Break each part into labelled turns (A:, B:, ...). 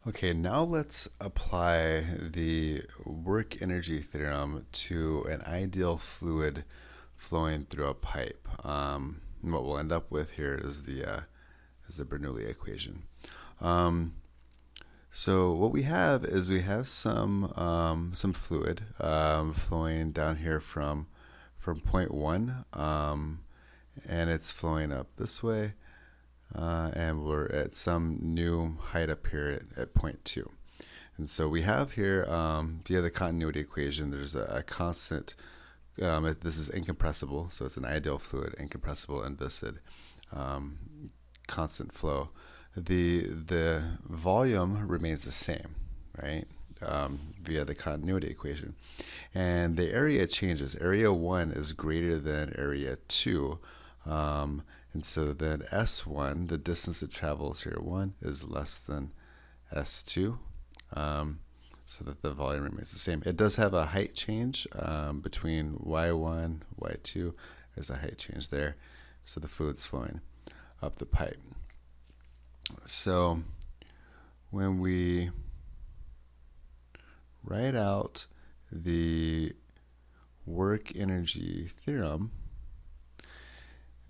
A: Okay, now let's apply the work energy theorem to an ideal fluid flowing through a pipe. And what we'll end up with here is the Bernoulli equation. Um, so what we have is we have some fluid flowing down here from point one, and it's flowing up this way. And we're at some new height up here at point 2. And so we have here, via the continuity equation, there's a constant, this is incompressible, so it's an ideal fluid, incompressible and viscid, constant flow. The volume remains the same, right, via the continuity equation. And the area changes. Area 1 is greater than area 2. And so then S1, the distance it travels here, 1, is less than S2, so that the volume remains the same. It does have a height change between Y1, Y2. There's a height change there, so the fluid's flowing up the pipe. So when we write out the work energy theorem,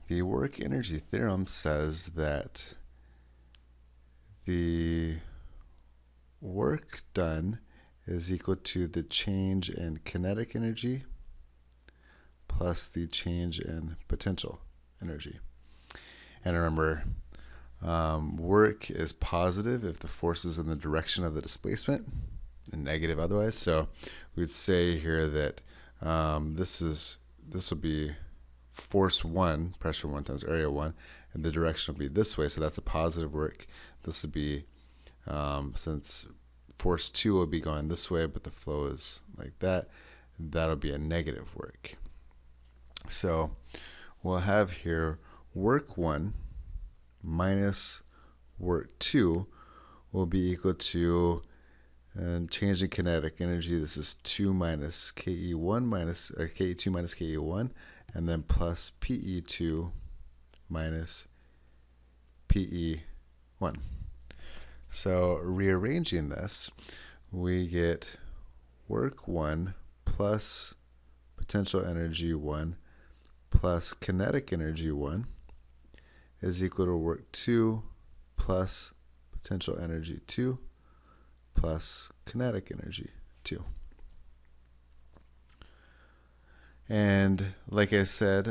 A: the work energy theorem says that the work done is equal to the change in kinetic energy plus the change in potential energy. And remember, work is positive if the force is in the direction of the displacement and negative otherwise. So we'd say here that this will be force 1, pressure 1 times area 1, and the direction will be this way, so that's a positive work. This would be, since force 2 will be going this way, but the flow is like that, that'll be a negative work. So we'll have here work 1 minus work 2 will be equal to, and change in kinetic energy, this is 2 minus KE1 minus, or KE2 minus KE1, and then plus PE2 minus PE1. So rearranging this, we get work 1 plus potential energy 1 plus kinetic energy 1 is equal to work 2 plus potential energy 2 plus kinetic energy 2. And like I said,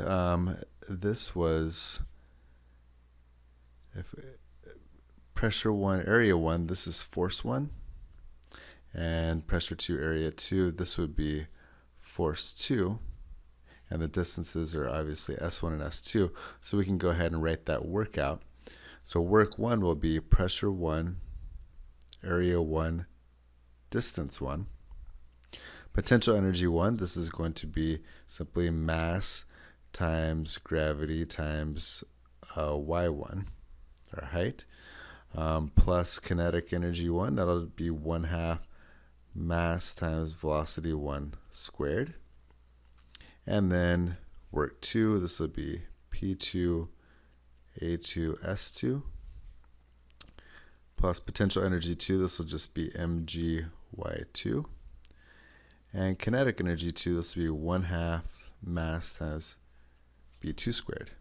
A: this was, if pressure 1, area 1, this is force 1, and pressure 2, area 2, this would be force 2, and the distances are obviously S1 and S2, so we can go ahead and write that work out. So work 1 will be pressure 1, area 1, distance 1. Potential energy 1, this is going to be simply mass times gravity times y1, our height, plus kinetic energy 1, that'll be 1/2 mass times velocity 1 squared. And then work 2, this would be P2, A2, S2, plus potential energy 2, this will just be mgy2. And kinetic energy 2, this will be 1/2 mass times V2 squared.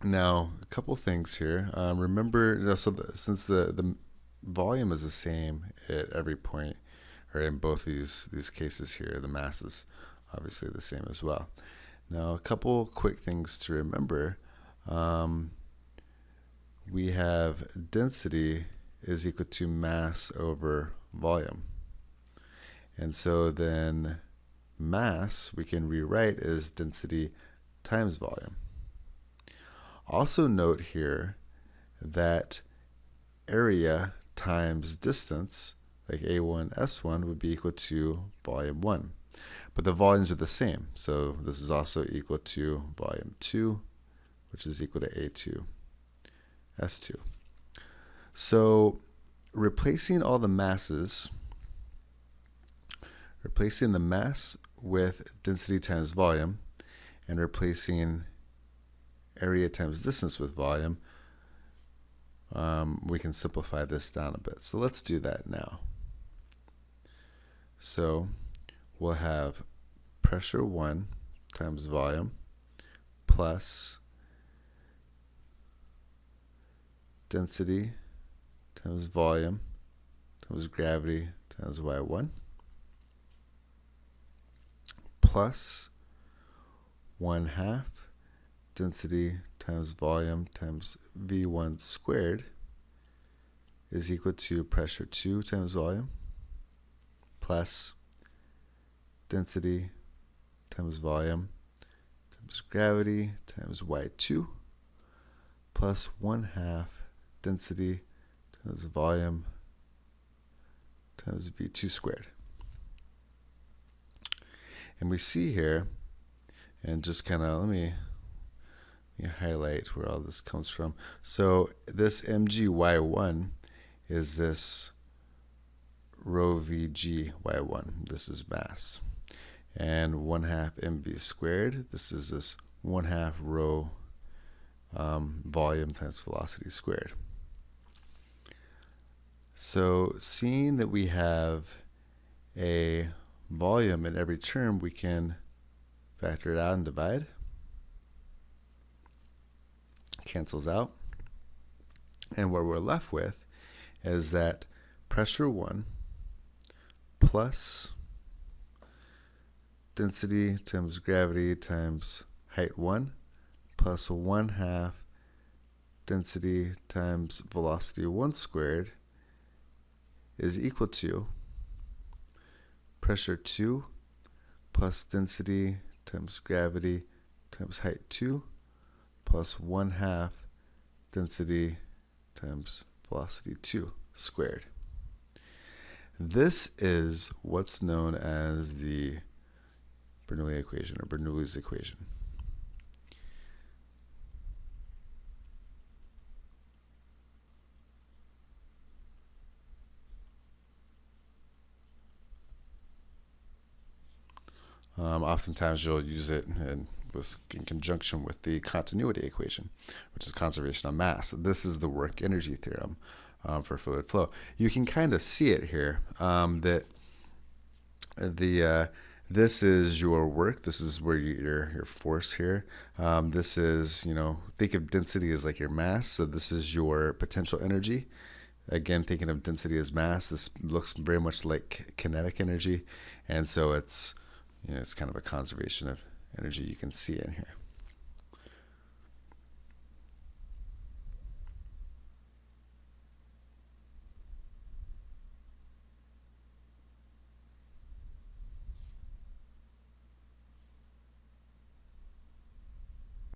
A: Now, a couple things here. Remember, since the volume is the same at every point, or in both these cases here, the mass is obviously the same as well. Now, a couple quick things to remember. We have density is equal to mass over volume. And so then mass we can rewrite as density times volume. Also note here that area times distance, like A1, S1, would be equal to volume 1. But the volumes are the same, so this is also equal to volume 2, which is equal to A2, S2. So replacing all the masses, replacing the mass with density times volume, and replacing area times distance with volume, we can simplify this down a bit. So let's do that now. So we'll have pressure 1 times volume plus density times volume times gravity times y1 plus 1/2 density times volume times v1 squared is equal to pressure 2 times volume plus density times volume times gravity times y2 plus 1/2 density times volume times v2 squared. And we see here, and just kind of let me highlight where all this comes from. So this mgy1 is this rho vg y1. This is mass. And 1/2 mv squared, this is this 1/2 rho volume times velocity squared. So seeing that we have a volume in every term, we can factor it out and divide. Cancels out. And what we're left with is that pressure 1 plus density times gravity times height 1 plus 1/2 density times velocity 1 squared is equal to pressure 2 plus density times gravity times height 2 plus 1/2 density times velocity 2 squared. This is what's known as the Bernoulli equation, or Bernoulli's equation. Oftentimes you'll use it in conjunction with the continuity equation, which is conservation of mass. This is the work energy theorem for fluid flow. You can kind of see it here, that this is your work. This is where your force here. This is, think of density as like your mass. So this is your potential energy. Again, thinking of density as mass, this looks very much like kinetic energy. And so it's, it's kind of a conservation of energy you can see in here.